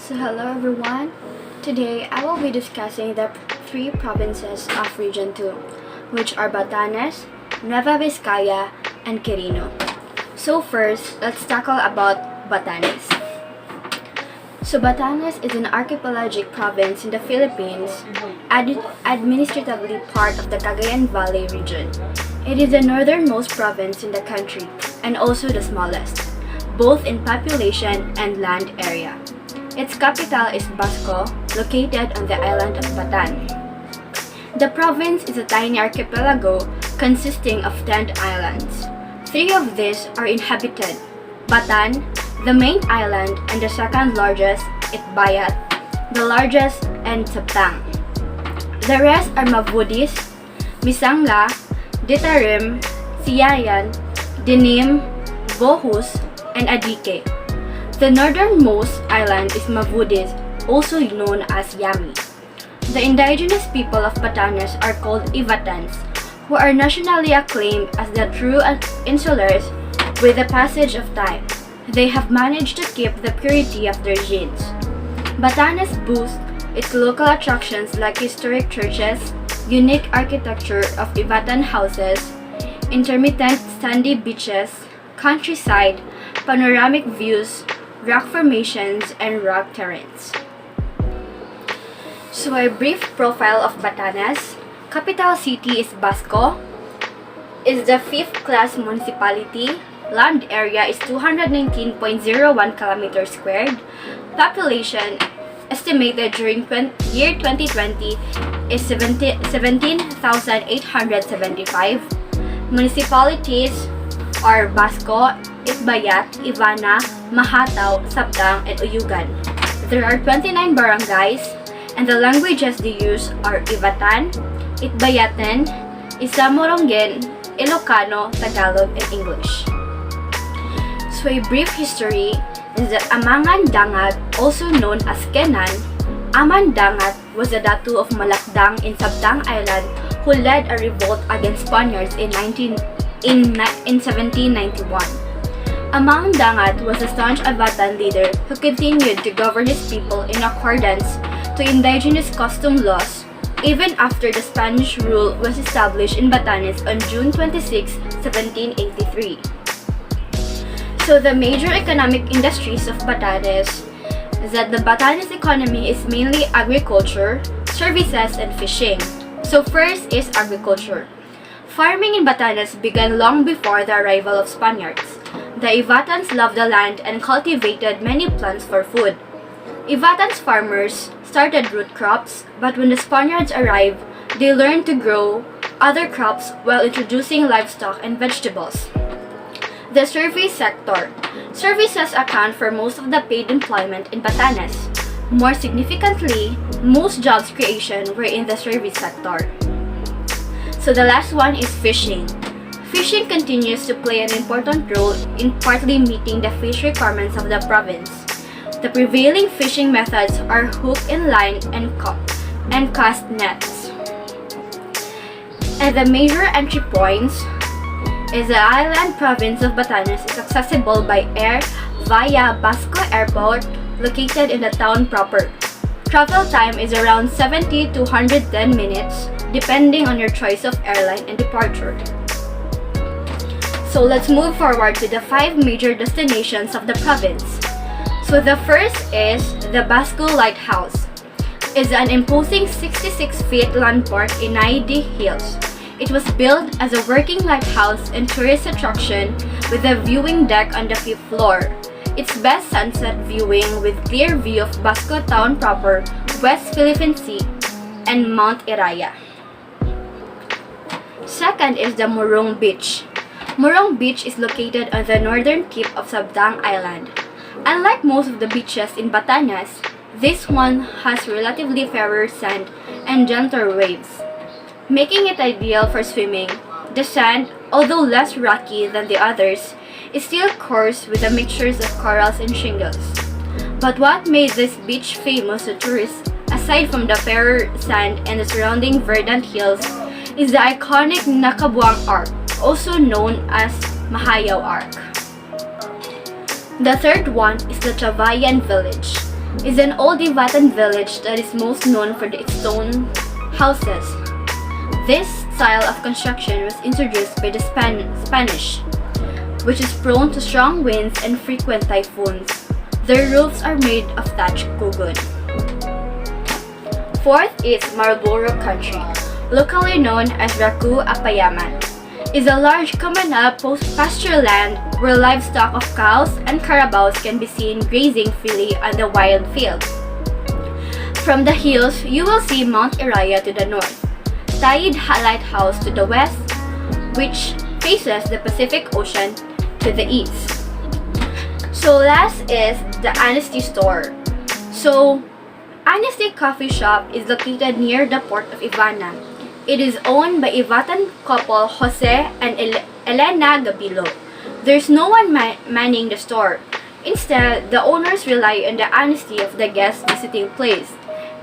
So hello everyone. Today I will be discussing the three provinces of Region 2, which are Batanes, Nueva Vizcaya, and Quirino. So first, let's tackle about Batanes. So Batanes is an archipelagic province in the Philippines, administratively part of the Cagayan Valley region. It is the northernmost province in the country and also the smallest, both in population and land area. Its capital is Basco, located on the island of Batan. The province is a tiny archipelago consisting of 10 islands. 3 of these are inhabited: Batan, the main island, and the second largest, Itbayat, the largest, and Sabtang. The rest are Mabudis, Misangla, Ditarim, Siayan, Dinim, Bohus, and Adike. The northernmost island is Mabudis, also known as Yami. The indigenous people of Batanes are called Ivatans, who are nationally acclaimed as the true insulars. With the passage of time, they have managed to keep the purity of their genes. Batanes boasts its local attractions like historic churches, unique architecture of Ivatan houses, intermittent sandy beaches, countryside, panoramic views, rock formations, and rock terrains. So a brief profile of Batanes. Capital city is Basco. Is the 5th class municipality. Land area is 219.01 kilometers squared. Population estimated during year 2020 is 17,875. Municipalities are Basco, Itbayat, Ivana, Mahataw, Sabtang, and Uyugan. There are 29 barangays, and the languages they use are Ivatan, Itbayaten, Isamorongen, Ilocano, Tagalog, and English. So a brief history is that Amangan Dangat, also known as Kenan, Aman Dangat was the datu of Malakdang in Sabtang Island who led a revolt against Spaniards in 1791. Amang Dangat was a staunch Ivatan leader who continued to govern his people in accordance to indigenous custom laws even after the Spanish rule was established in Batanes on June 26, 1783. So the major economic industries of Batanes is that the Batanes economy is mainly agriculture, services, and fishing. So first is agriculture. Farming in Batanes began long before the arrival of Spaniards. The Ivatans loved the land and cultivated many plants for food. Ivatans farmers started root crops, but when the Spaniards arrived, they learned to grow other crops while introducing livestock and vegetables. The service sector. Services account for most of the paid employment in Batanes. More significantly, most jobs creation were in the service sector. So the last one is fishing. Fishing continues to play an important role in partly meeting the fish requirements of the province. The prevailing fishing methods are hook and line and cast nets. And the major entry points is the island province of Batanes is accessible by air via Basco Airport located in the town proper. Travel time is around 70 to 110 minutes depending on your choice of airline and departure. So let's move forward to the 5 major destinations of the province. So the first is the Basco Lighthouse. It's an imposing 66 feet landmark in Naidi Hills. It was built as a working lighthouse and tourist attraction with a viewing deck on the 5th floor. Its best sunset viewing with clear view of Basco town proper, West Philippine Sea, and Mount Iraya. Second is the Morong Beach. Morong Beach is located on the northern tip of Sabtang Island. Unlike most of the beaches in Batanes, this one has relatively fairer sand and gentler waves, making it ideal for swimming. The sand, although less rocky than the others, is still coarse with a mixture of corals and shingles. But what made this beach famous to tourists, aside from the fairer sand and the surrounding verdant hills, is the iconic Nakabuang Arc, also known as Mahayaw Arc. The third one is the Chavayan Village. is an old Ivatan village that is most known for its stone houses. This style of construction was introduced by the Spanish, which is prone to strong winds and frequent typhoons. Their roofs are made of thatched kugon. Fourth is Marlborough Country, locally known as Raku Apayaman. Is a large communal pasture land where livestock of cows and carabaos can be seen grazing freely on the wild fields. From the hills, you will see Mount Iraya to the north, Taid Lighthouse to the west, which faces the Pacific Ocean to the east. So last is the Honesty Store. So Honesty Coffee Shop is located near the port of Ivana. It is owned by Ivatan couple Jose and Elena Gabilo. There's no one manning the store. Instead, the owners rely on the honesty of the guests visiting place.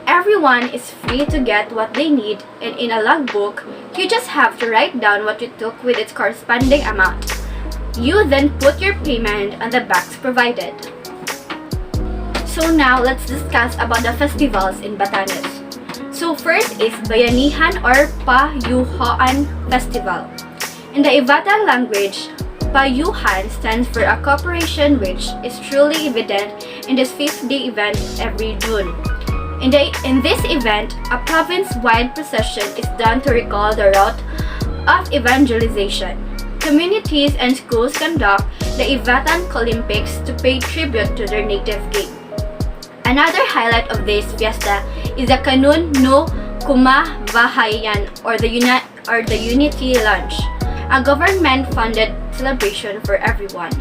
Everyone is free to get what they need, and in a logbook, you just have to write down what you took with its corresponding amount. You then put your payment on the box provided. So now let's discuss about the festivals in Batanes. So first is Bayanihan or Payuhan Festival. In the Ivatan language, Payuhan stands for a cooperation, which is truly evident in this 5th-day event every June. In this event, a province-wide procession is done to recall the route of evangelization. Communities and schools conduct the Ivatan Olympics to pay tribute to their native game. Another highlight of this fiesta is the Kanun no Kumavahayan or the Unity Lunch, a government-funded celebration for everyone.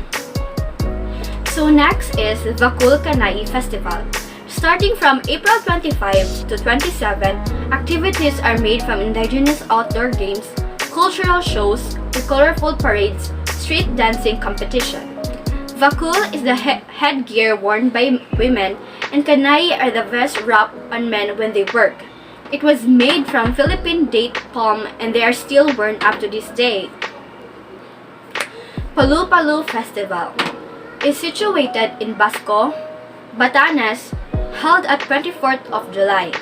So next is Vakul Kanai Festival. Starting from April 25 to 27, activities are made from indigenous outdoor games, cultural shows, to colorful parades, street dancing competition. Vakul is the headgear worn by women, and kanai are the vests wrapped on men when they work. It was made from Philippine date palm, and they are still worn up to this day. Palu-Palu Festival is situated in Basco, Batanes, held at 24th of July.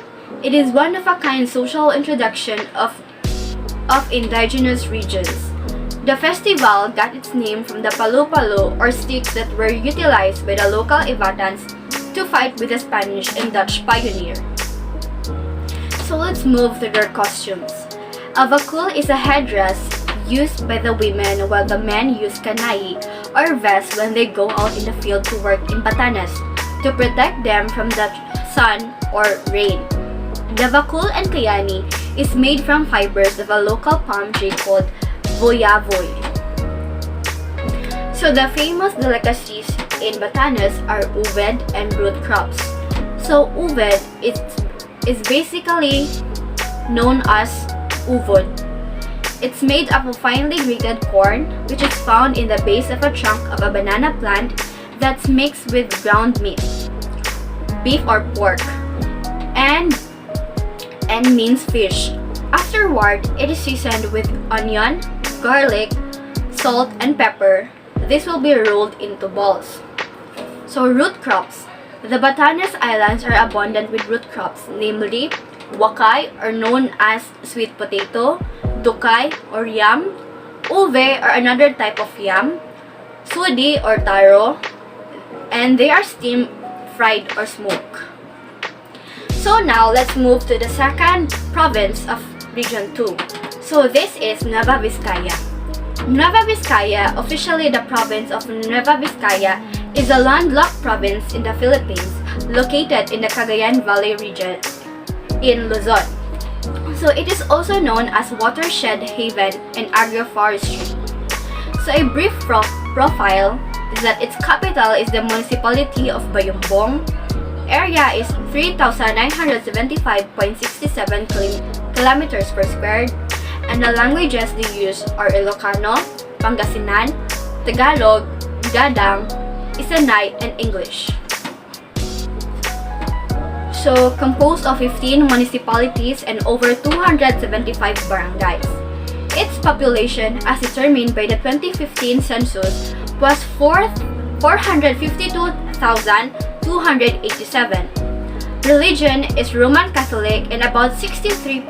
It is one-of-a-kind social introduction of indigenous regions. The festival got its name from the palu-palu or sticks that were utilized by the local Ivatans to fight with the Spanish and Dutch pioneer. So let's move to their costumes. A vakul is a headdress used by the women, while the men use kanai or vests when they go out in the field to work in Batanes to protect them from the sun or rain. The vakul and kayani is made from fibers of a local palm tree called voyavoy. So the famous delicacies in Batanes are uved and root crops. So uved is basically known as uvod. It's made up of finely grated corn, which is found in the base of a trunk of a banana plant that's mixed with ground meat, beef or pork, and minced fish. Afterward, it is seasoned with onion, garlic, salt, and pepper. This will be rolled into balls. So root crops. The Batanes Islands are abundant with root crops, namely wakay, or known as sweet potato, dukay or yam, uve or another type of yam, sudi or taro, and they are steamed, fried, or smoked. So now let's move to the second province of Region 2. So this is Nueva Vizcaya. Nueva Vizcaya, officially the province of Nueva Vizcaya, is a landlocked province in the Philippines located in the Cagayan Valley region in Luzon. So it is also known as watershed haven and agroforestry. So a brief profile is that its capital is the municipality of Bayumbong. Area is 3,975.67 kilometers per square, and the languages they use are Ilocano, Pangasinan, Tagalog, Gadang, Isanay, and English. So composed of 15 municipalities and over 275 barangays. Its population, as determined by the 2015 census, was 452,250 287. Religion is Roman Catholic and about 63%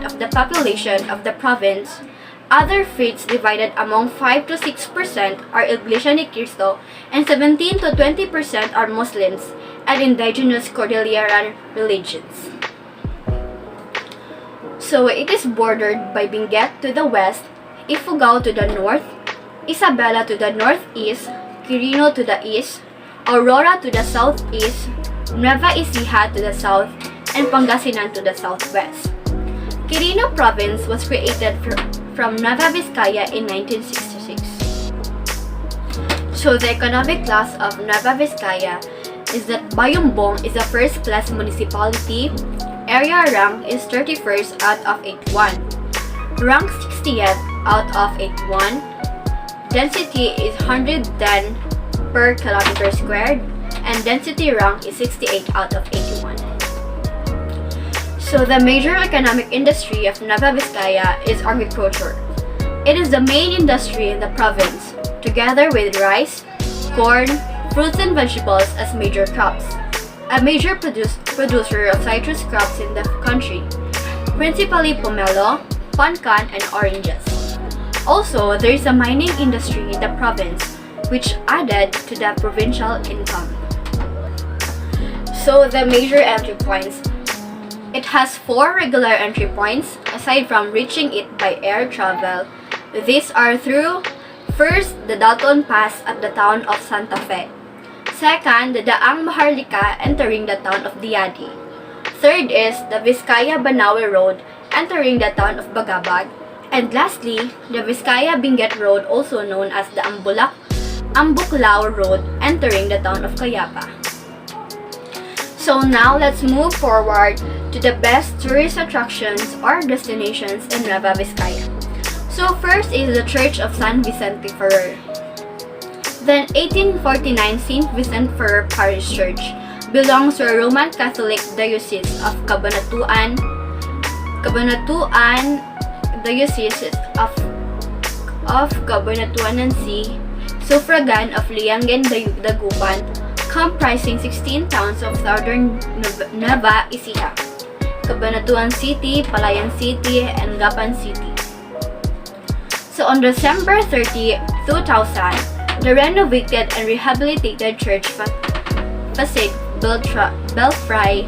of the population of the province. Other faiths divided among 5 to 6% are Iglesia ni Cristo and 17 to 20% are Muslims and indigenous Cordilleran religions. So it is bordered by Benguet to the west, Ifugao to the north, Isabela to the northeast, Quirino to the east, Aurora to the southeast, Nueva Ecija to the south, and Pangasinan to the southwest. Quirino province was created from Nueva Vizcaya in 1966. So the economic class of Nueva Vizcaya is that Bayumbong is a first-class municipality. Area rank is 31st out of 81. Rank 60th out of 81. Density is 110 per kilometer squared, and density rank is 68 out of 81. So the major economic industry of Nueva Vizcaya is agriculture. It is the main industry in the province, together with rice, corn, fruits and vegetables as major crops. A major producer of citrus crops in the country, principally pomelo, pancan, and oranges. Also, there is a mining industry in the province, which added to the provincial income. So the major entry points. It has 4 regular entry points, aside from reaching it by air travel. These are through, first, the Dalton Pass at the town of Santa Fe. Second, the Daang Maharlika entering the town of Diadi. Third is the Vizcaya-Banawe Road entering the town of Bagabag. And lastly, the Vizcaya-Benguet Road, also known as the Ambuklao Road entering the town of Cayapa. So now let's move forward to the best tourist attractions or destinations in Nueva Vizcaya. So first is the Church of San Vicente Ferrer. The 1849 St. Vicente Ferrer Parish Church belongs to a Roman Catholic Diocese of Cabanatuan Diocese of Cabanatuan-Nancy, suffragan of Liangan Dagupan, comprising 16 towns of southern Nueva Ecija, Cabanatuan City, Palayan City, and Gapan City. So on December 30, 2000, the renovated and rehabilitated church facade, belfry,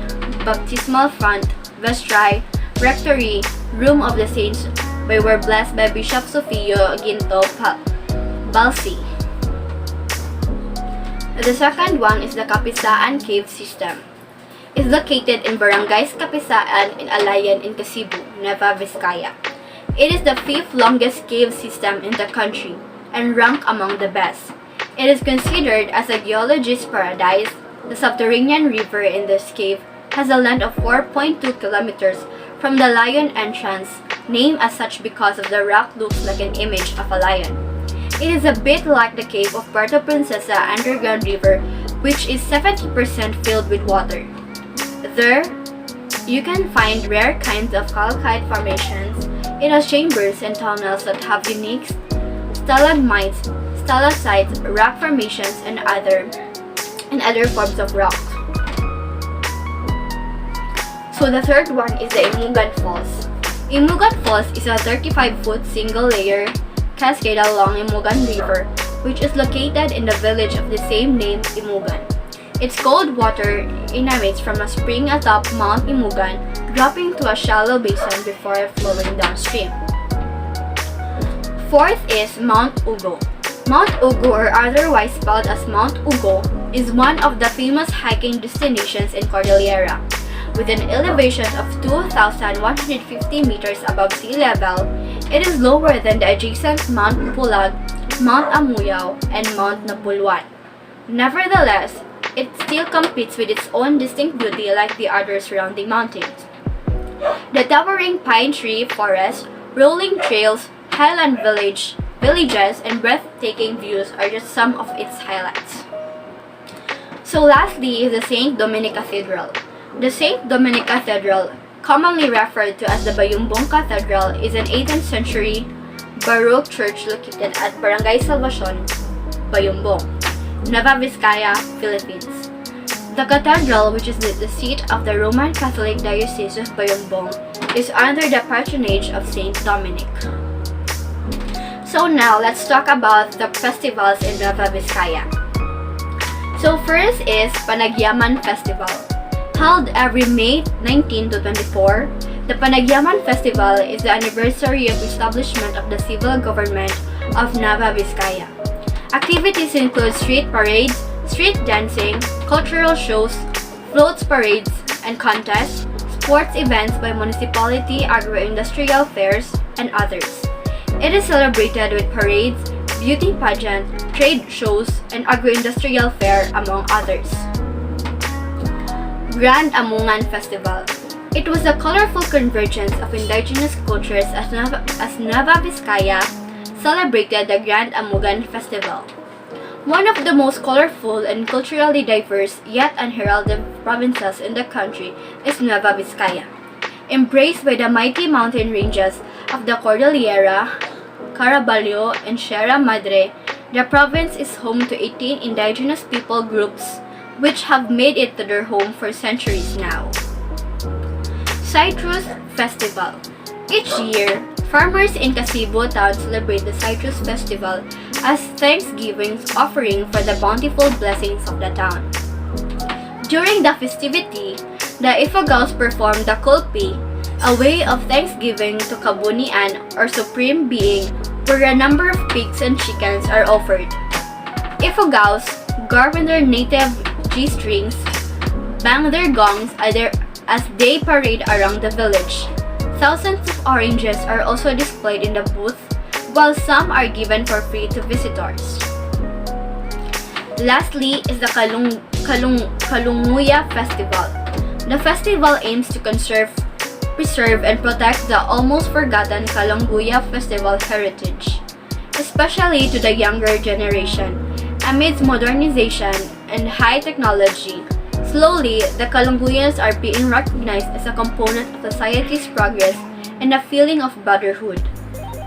baptismal font, vestry, rectory, room of the saints were blessed by Bishop Sofio Ginto Balsi. The second one is the Kapisaan Cave System. It's located in Barangays Kapisaan in Alayan in Cebu, Nueva Vizcaya. It is the 5th longest cave system in the country and ranked among the best. It is considered as a geologist's paradise. The subterranean river in this cave has a length of 4.2 kilometers from the lion entrance, named as such because of the rock looks like an image of a lion. It is a bit like the cave of Puerto Princesa underground river, which is 70% filled with water. There, you can find rare kinds of calcite formations. It has chambers and tunnels that have unique stalagmites, stalactites, rock formations, and other forms of rock. So the third one is the Imugan Falls. Imugan Falls is a 35-foot single-layer cascade along Imugan River, which is located in the village of the same name, Imugan. Its cold water emanates from a spring atop Mount Imugan, dropping to a shallow basin before flowing downstream. Fourth is Mount Ugo. Mount Ugo, or otherwise spelled as Mount Ugo, is one of the famous hiking destinations in Cordillera. With an elevation of 2,150 meters above sea level, it is lower than the adjacent Mount Pulag, Mount Amuyao, and Mount Napuluan. Nevertheless, it still competes with its own distinct beauty like the other surrounding mountains. The towering pine tree forest, rolling trails, highland villages, and breathtaking views are just some of its highlights. So lastly is the St. Dominic Cathedral. The St. Dominic Cathedral, commonly referred to as the Bayumbong Cathedral, is an 18th century Baroque church located at Barangay Salvacion, Bayumbong, Nueva Vizcaya, Philippines. The cathedral, which is the seat of the Roman Catholic Diocese of Bayongbong, is under the patronage of Saint Dominic. So now, let's talk about the festivals in Nueva Vizcaya. So first is Panagyaman Festival. Held every May 19 to 24, the Panagyaman Festival is the anniversary of establishment of the civil government of Nueva Vizcaya. Activities include street parades, street dancing, cultural shows, floats parades and contests, sports events by municipality agro-industrial fairs, and others. It is celebrated with parades, beauty pageant, trade shows, and agro-industrial fair, among others. Grand Amungan Festival. It was a colorful convergence of indigenous cultures as Nueva Vizcaya celebrated the Grand Amungan Festival. One of the most colorful and culturally diverse yet unheralded provinces in the country is Nueva Vizcaya. Embraced by the mighty mountain ranges of the Cordillera, Caraballo, and Sierra Madre, the province is home to 18 indigenous people groups which have made it to their home for centuries now. Citrus Festival. Each year, farmers in Casibo town celebrate the Citrus Festival as Thanksgiving offering for the bountiful blessings of the town. During the festivity, the Ifugaos perform the Kulpi, a way of thanksgiving to Kabunian or Supreme Being, where a number of pigs and chickens are offered. Ifugaos, garb in their native G-strings, bang their gongs as they parade around the village. Thousands of oranges are also displayed in the booth, while some are given for free to visitors. Lastly is the Kalunguya Festival. The festival aims to preserve and protect the almost forgotten Kalunguya festival heritage, especially to the younger generation. Amidst modernization and high technology, slowly the Kalunguyans are being recognized as a component of society's progress, and a feeling of brotherhood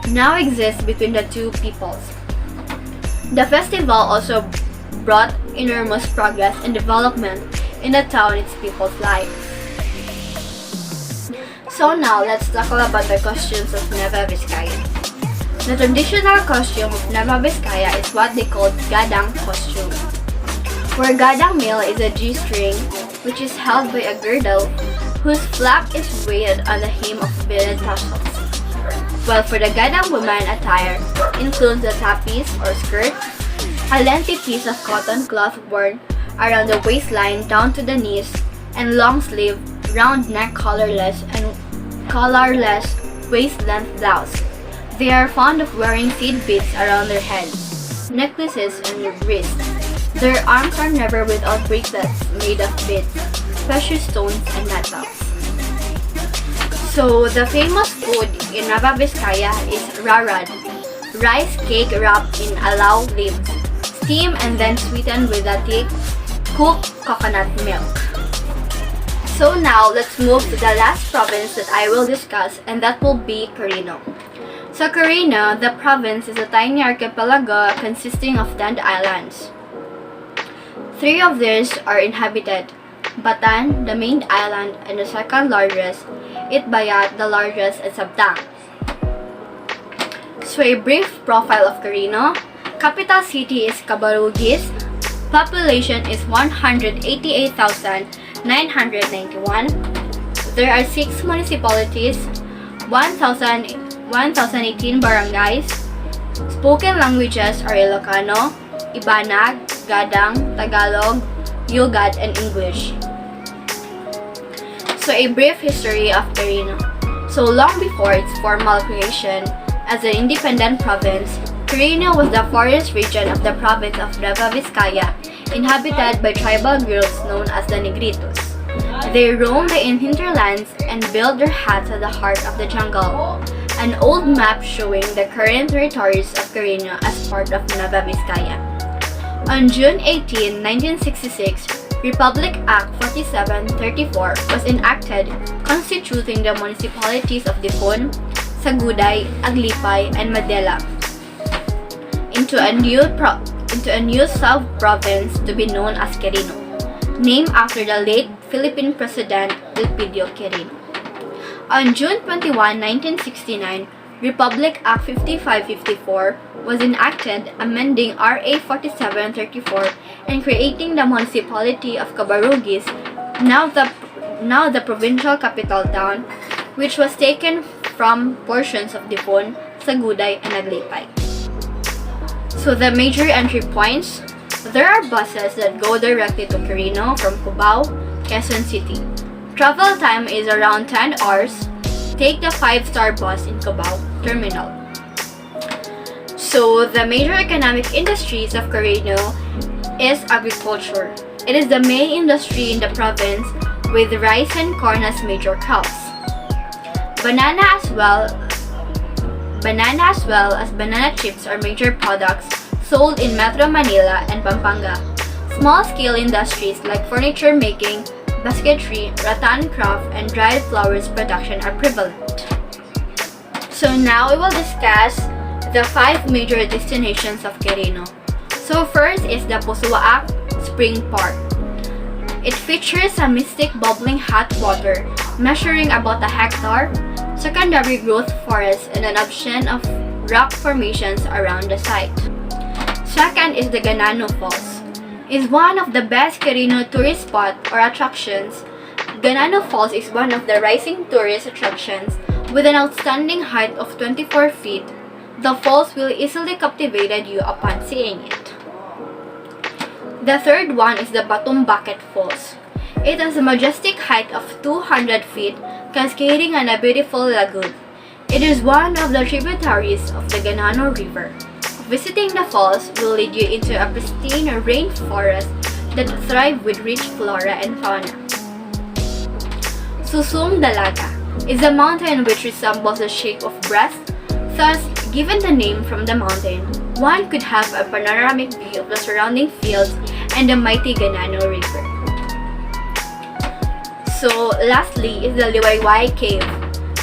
now exists between the two peoples. The festival also brought enormous progress and development in the town and its people's lives. So now, let's talk about the costumes of Nueva Vizcaya. The traditional costume of Nueva Vizcaya is what they call gadang costume, where gadang male is a G-string which is held by a girdle whose flap is weighted on the hem of beaded tassels, while for the gadang woman attire includes the tapis or skirt, a lengthy piece of cotton cloth worn around the waistline down to the knees, and long-sleeve, round-neck collarless waist-length blouse. They are fond of wearing seed beads around their heads, necklaces, and wrists. Their arms are never without bracelets made of beads, precious stones, and metals. So, the famous food in Nueva Vizcaya is rarad, rice cake wrapped in alao leaves, steamed and then sweetened with a thick, cooked coconut milk. So now, let's move to the last province that I will discuss, and that will be Quirino. So Quirino, the province, is a tiny archipelago consisting of 10 islands. 3 of these are inhabited: Batan, the main island and the second largest, Itbayat, the largest, and Sabtang. So a brief profile of Quirino. Capital city is Cabarugis. Population is 188,991. There are 6 municipalities, 1,018 barangays. Spoken languages are Ilocano, Ibanag, Gadang, Tagalog, Yugad, and English. So a brief history of Quirino. So long before its formal creation as an independent province, Quirino was the forest region of the province of Nueva Vizcaya, inhabited by tribal groups known as the Negritos. They roamed the hinterlands and built their huts at the heart of the jungle. An old map showing the current territories of Quirino as part of Nueva Vizcaya. On June 18, 1966, Republic Act 4734 was enacted, constituting the municipalities of Dipon, Saguday, Aglipay, and Madela into a new sub-province to be known as Quirino. named after the late Philippine President Elpidio Quirino. On June 21, 1969, Republic Act 5554 was enacted, amending RA 4734 and creating the municipality of Cabarugis, now the provincial capital town, which was taken from portions of Dipon, Saguday, and Aglipay. So the major entry points, there are buses that go directly to Quirino from Cubao, Quezon City. Travel time is around 10 hours. Take the 5-star bus in Cubao Terminal. So the major economic industries of Quirino is agriculture. It is the main industry in the province, with rice and corn as major crops. Banana as well as banana chips are major products sold in Metro Manila and Pampanga. Small-scale industries like furniture making, basketry, rattan craft, and dried flowers production are prevalent. So now we will discuss the 5 major destinations of Quirino. So first is the Pusuaak Spring Park. It features a mystic bubbling hot water measuring about a hectare, secondary growth forests, and an option of rock formations around the site. Second is the Ganano Falls. Is one of the best Quirino tourist spot or attractions. Ganano Falls is one of the rising tourist attractions with an outstanding height of 24 feet. The falls will easily captivate you upon seeing it. The third one is the Batum Bucket Falls. It has a majestic height of 200 feet, cascading on a beautiful lagoon. It is one of the tributaries of the Ganano River. Visiting the falls will lead you into a pristine rainforest that thrive with rich flora and fauna. Susung Dalaga is a mountain which resembles the shape of breast. Thus, given the name from the mountain, one could have a panoramic view of the surrounding fields and the mighty Ganano River. So, lastly is the Liwayway Cave.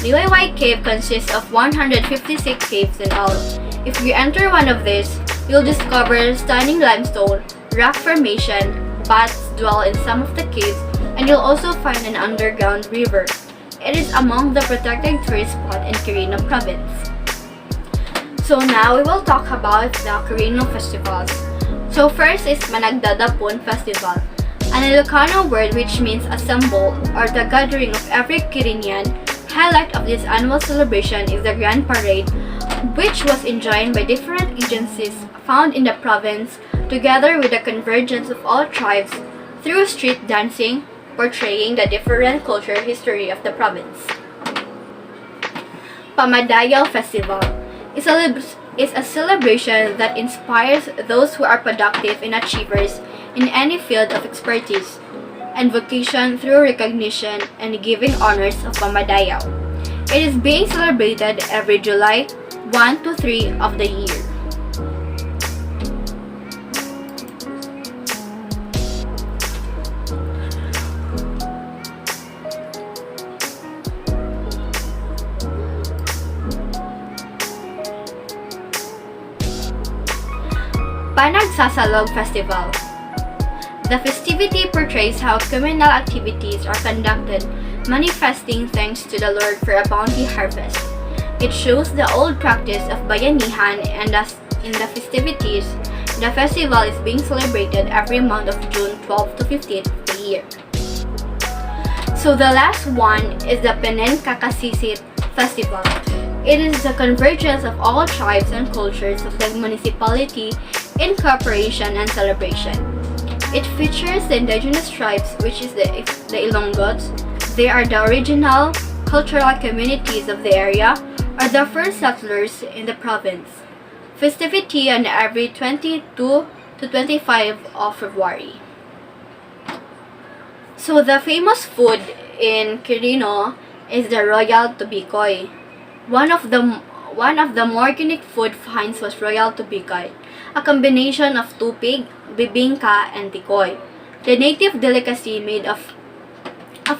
Liwayway Cave consists of 156 caves in all. If you enter one of these, you'll discover stunning limestone, rock formation, bats dwell in some of the caves, and you'll also find an underground river. It is among the protected tourist spot in Quirino Province. So now we will talk about the Quirino festivals. So first is Managdadapon Festival, an Ilocano word which means assemble or the gathering of every Quirinian. Highlight of this annual celebration is the Grand Parade, which was enjoined by different agencies found in the province, together with the convergence of all tribes through street dancing, portraying the different cultural history of the province. Pamadayaw Festival is a celebration that inspires those who are productive and achievers in any field of expertise and vocation through recognition and giving honors of Pamadayaw. It is being celebrated every July 1 to 3 of the year. Panagsasalog Festival. The festivity portrays how criminal activities are conducted, manifesting thanks to the Lord for a bounty harvest. It shows the old practice of bayanihan, and thus in the festivities, the festival is being celebrated every month of June 12 to 15 of the year. So the last one is the Penen Kakasisit Festival. It is the convergence of all tribes and cultures of the municipality in cooperation and celebration. It features the indigenous tribes, which is the Ilongots. They are the original cultural communities of the area, are the first settlers in the province. Festivity on every 22 to 25 of February. So the famous food in Quirino is the Royal Tubikoy. One of the more unique food finds was Royal Tubikoy, a combination of tupig, bibingka, and tikoy. The native delicacy made of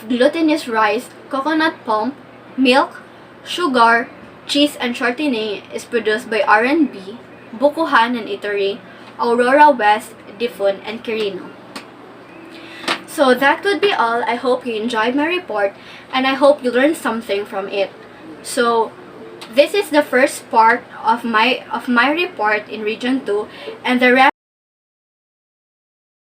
glutinous rice, coconut pulp, milk, sugar, cheese, and shortening is produced by R&B, Bukuhan and Eatery, Aurora West, Dipon, and Quirino. So that would be all. I hope you enjoyed my report and I hope you learned something from it. So this is the first part of my report in Region 2, and the rest